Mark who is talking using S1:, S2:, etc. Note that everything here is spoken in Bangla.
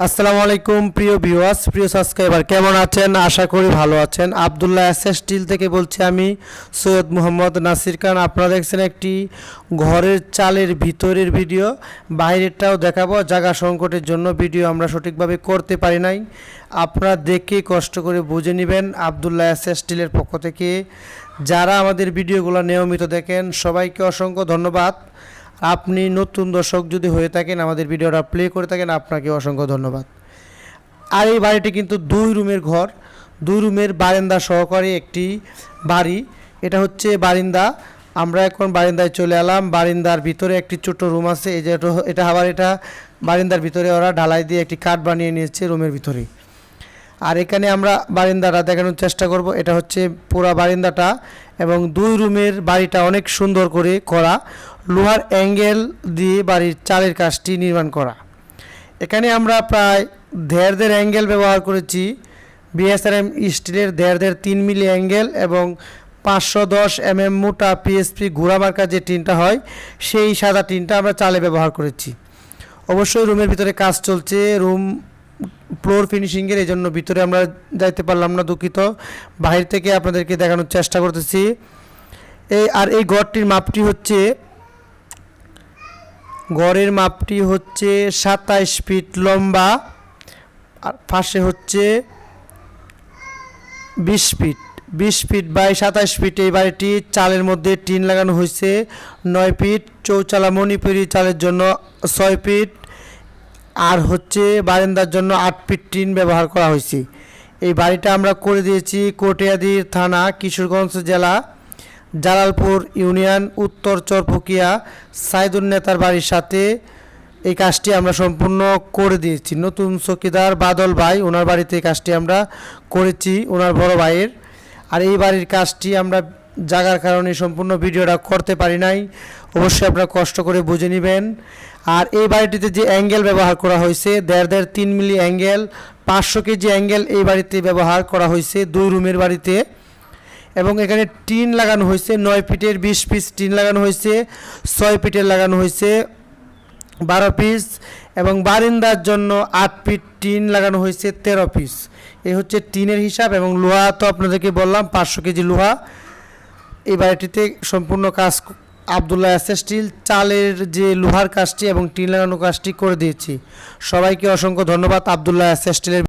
S1: আসসালামু আলাইকুম প্রিয় ভিউয়ার্স, প্রিয় সাবস্ক্রাইবার, কেমন আছেন? আশা করি ভালো আছেন। আবদুল্লাহ এসএস স্টিল থেকে বলছি আমি, সৈয়দ মোহাম্মদ নাসির খান। আপনারা দেখছেন একটি ঘরের চালের ভিতরের ভিডিও, বাইরেরটাও দেখাবো। জায়গা সংকটের জন্য ভিডিও আমরা সঠিকভাবে করতে পারি নাই, আপনারা দেখে কষ্ট করে বুঝে নেবেন। আবদুল্লাহ এসএস স্টিলের পক্ষ থেকে যারা আমাদের ভিডিওগুলো নিয়মিত দেখেন, সবাইকে অসংখ্য ধন্যবাদ। আপনি নতুন দর্শক যদি হয়ে থাকেন, আমাদের ভিডিওটা প্লে করে থাকেন, আপনাকে অসংখ্য ধন্যবাদ। আর এই বাড়িটি কিন্তু 2 রুমের ঘর, 2 রুমের বারান্দা সহকারে একটি বাড়ি। এটা হচ্ছে বারান্দা। আমরা এখন বারান্দায় চলে এলাম। বারান্দার ভিতরে একটি ছোট রুম আছে। এই যে এটা বারান্দার ভিতরে ওরা ঢালাই দিয়ে একটি কাঠ বানিয়ে নিয়েছে রুমের ভিতরে। আর এখানে আমরা বারান্দাটা দেখানোর চেষ্টা করব। এটা হচ্ছে পুরো বারান্দাটা, এবং 2 রুমের বাড়িটা অনেক সুন্দর করে করা, লোহার অ্যাঙ্গেল দিয়ে বাড়ির চালের কাজটি নির্মাণ করা। এখানে আমরা প্রায় 1.5 অ্যাঙ্গেল ব্যবহার করেছি। বিএসআরএম স্টিলের 3 মিলি অ্যাঙ্গেল এবং 510 মোটা পিএসপি ঘোড়া মার্কা যে টিনটা হয়, সেই সাদা টিনটা আমরা চালে ব্যবহার করেছি। অবশ্যই রুমের ভিতরে কাজ চলছে, রুম ফ্লোর ফিনিশিংয়ের, এই জন্য ভিতরে আমরা যাইতে পারলাম না, দুঃখিত। বাহির থেকে আপনাদেরকে দেখানোর চেষ্টা করতেছি। এই ঘরটির মাপটি হচ্ছে, ঘরের মাপটি হচ্ছে 27 ফিট লম্বা, আর পাশে হচ্ছে 20 ফিট বাই 27 ফিট। এই বাড়িটি চালের মধ্যে টিন লাগানো হয়েছে 9 ফিট, চৌচালা মণিপুরি চালের জন্য 6 ফিট, আর হচ্ছে বারান্দার জন্য 8 ফিট টিন ব্যবহার করা হয়েছে। এই বাড়িটা আমরা করে দিয়েছি কটিয়াদি থানা, কিশোরগঞ্জ জেলা, জালালপুর ইউনিয়ন, উত্তর চরপকিয়া, সাইদুল নেতার বাড়ির সাথে। এই কাজটি আমরা সম্পূর্ণ করে দিয়েছি। নতুন চৌকিদার বাদল ভাই, ওনার বাড়িতে এই কাজটি আমরা করেছি, ওনার বড় ভাইয়ের। আর এই বাড়ির কাজটি আমরা জায়গার কারণে সম্পূর্ণ ভিডিওটা করতে পারি নাই, অবশ্যই আপনারা কষ্ট করে বুঝে নেবেন। আর এই বাড়িটিতে যে অ্যাঙ্গেল ব্যবহার করা হয়েছে, 3 মিলি অ্যাঙ্গেল, 500 কেজি অ্যাঙ্গেল এই বাড়িতে ব্যবহার করা হয়েছে 2 রুমের বাড়িতে। এবং এখানে টিন লাগানো হয়েছে 9 ফিটের 20 পিস টিন লাগানো হয়েছে, 6 ফিটের লাগানো হয়েছে 12 পিস, এবং বারান্দার জন্য 8 ফিট টিন লাগানো হয়েছে 13 পিস। এই হচ্ছে টিনের হিসাব। এবং লোহা তো আপনাদেরকে বললাম 500 কেজি লোহা। এই বাড়িটিতে সম্পূর্ণ কাজ আবদুল্লাহ এসএস স্টিল চালের যে লোহার কাজটি এবং টিন লাগানো কাজটি করে দিয়েছি। সবাইকে অসংখ্য ধন্যবাদ আবদুল্লাহ এসএস স্টিলের